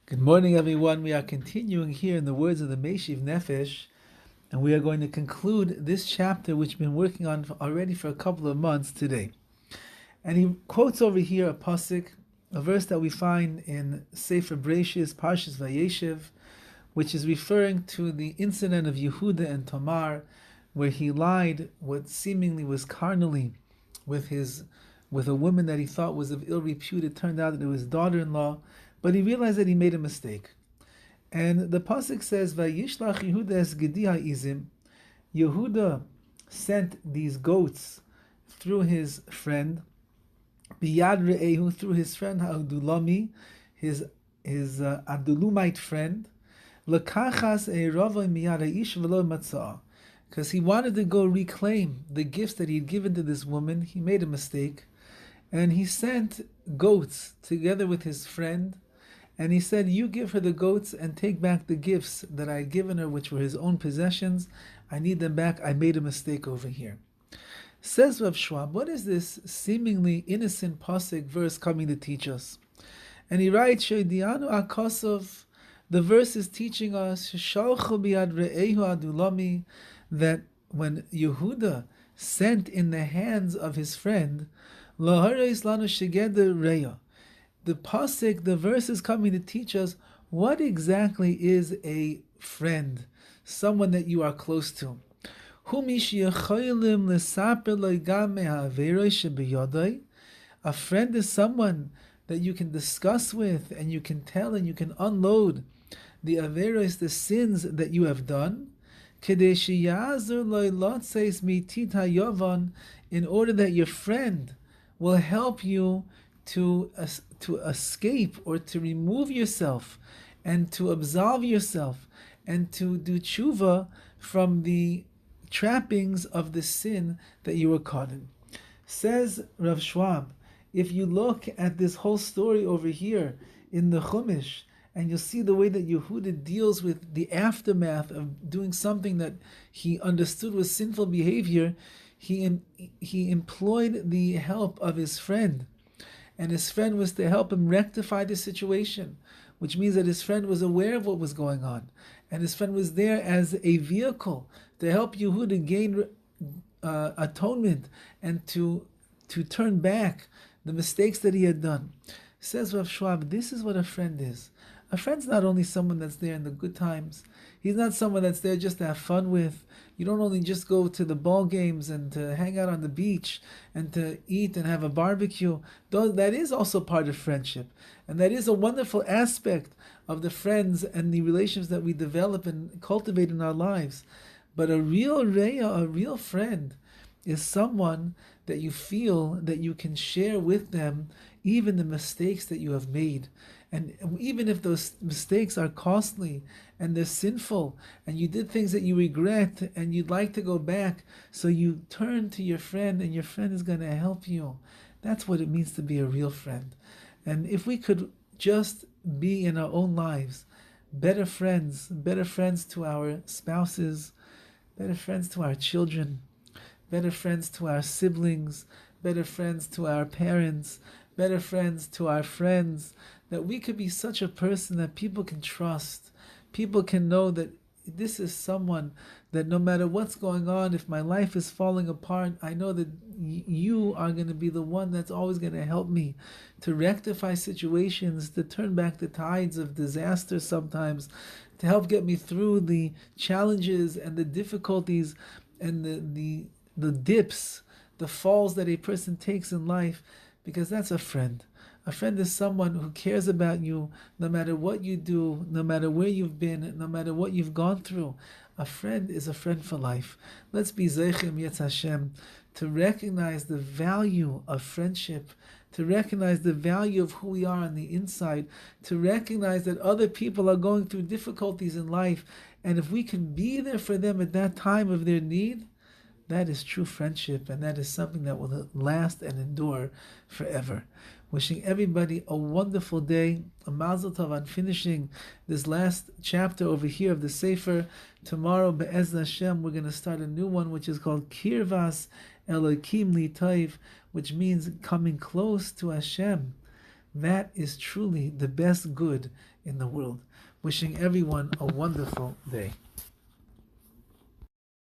Good morning, everyone. We are continuing here in the words of the Meshiv Nefesh, and we are going to conclude this chapter, which we've been working on already for a couple of months today. And he quotes over here a pasuk, a verse that we find in Sefer Bereshis, Parshas Vayeshev, which is referring to the incident of Yehuda and Tamar, where he lied what seemingly was carnally with a woman that he thought was of ill repute. It turned out that it was his daughter-in-law, but he realized that he made a mistake. And the pasuk says, "Vayishlach Yehuda es gedi ha'izim." Yehuda sent these goats through his friend, biyad re'ehu, through his friend Ha'adulami, his Adulumite friend, lekachas eirava miyad ha'ish v'lo matzah, because he wanted to go reclaim the gifts that he had given to this woman. He made a mistake, and he sent goats together with his friend. And he said, "You give her the goats and take back the gifts that I had given her, which were his own possessions. I need them back. I made a mistake over here." Says Rav Schwab, what is this seemingly innocent pasuk verse coming to teach us? And he writes, "Sheidianu akosov." The verse is teaching us "Shalchu biad re'ehu adulami," that when Yehuda sent in the hands of his friend, lahareis lanu shegeder reya. The pasuk, the verse is coming to teach us what exactly is a friend, someone that you are close to. A friend is someone that you can discuss with, and you can tell, and you can unload the averos, the sins that you have done, in order that your friend will help you to escape or to remove yourself and to absolve yourself and to do tshuva from the trappings of the sin that you were caught in. Says Rav Schwab, if you look at this whole story over here in the Chumash, and you'll see the way that Yehuda deals with the aftermath of doing something that he understood was sinful behavior, he employed the help of his friend. And his friend was to help him rectify the situation, which means that his friend was aware of what was going on. And his friend was there as a vehicle to help Yehuda gain atonement and to turn back the mistakes that he had done. Says Rav Schwab, this is what a friend is. A friend's not only someone that's there in the good times. He's not someone that's there just to have fun with. You don't only just go to the ball games and to hang out on the beach and to eat and have a barbecue. That is also part of friendship. And that is a wonderful aspect of the friends and the relations that we develop and cultivate in our lives. But a real reya, a real friend, is someone that you feel that you can share with them even the mistakes that you have made. And even if those mistakes are costly and they're sinful and you did things that you regret and you'd like to go back, so you turn to your friend and your friend is going to help you. That's what it means to be a real friend. And if we could just be in our own lives better friends to our spouses, better friends to our children, better friends to our siblings, better friends to our parents, better friends to our friends, that we could be such a person that people can trust. People can know that this is someone that no matter what's going on, if my life is falling apart, I know that you are going to be the one that's always going to help me to rectify situations, to turn back the tides of disaster sometimes, to help get me through the challenges and the difficulties and the dips, the falls that a person takes in life, because that's a friend. A friend is someone who cares about you no matter what you do, no matter where you've been, no matter what you've gone through. A friend is a friend for life. Let's be Zeichem Yetz Hashem to recognize the value of friendship, to recognize the value of who we are on the inside, to recognize that other people are going through difficulties in life, and if we can be there for them at that time of their need, that is true friendship, and that is something that will last and endure forever. Wishing everybody a wonderful day, a mazel tov on finishing this last chapter over here of the Sefer. Tomorrow, be'ez Hashem, we're going to start a new one, which is called Kirvas Elokim Litayv, which means coming close to Hashem. That is truly the best good in the world. Wishing everyone a wonderful day.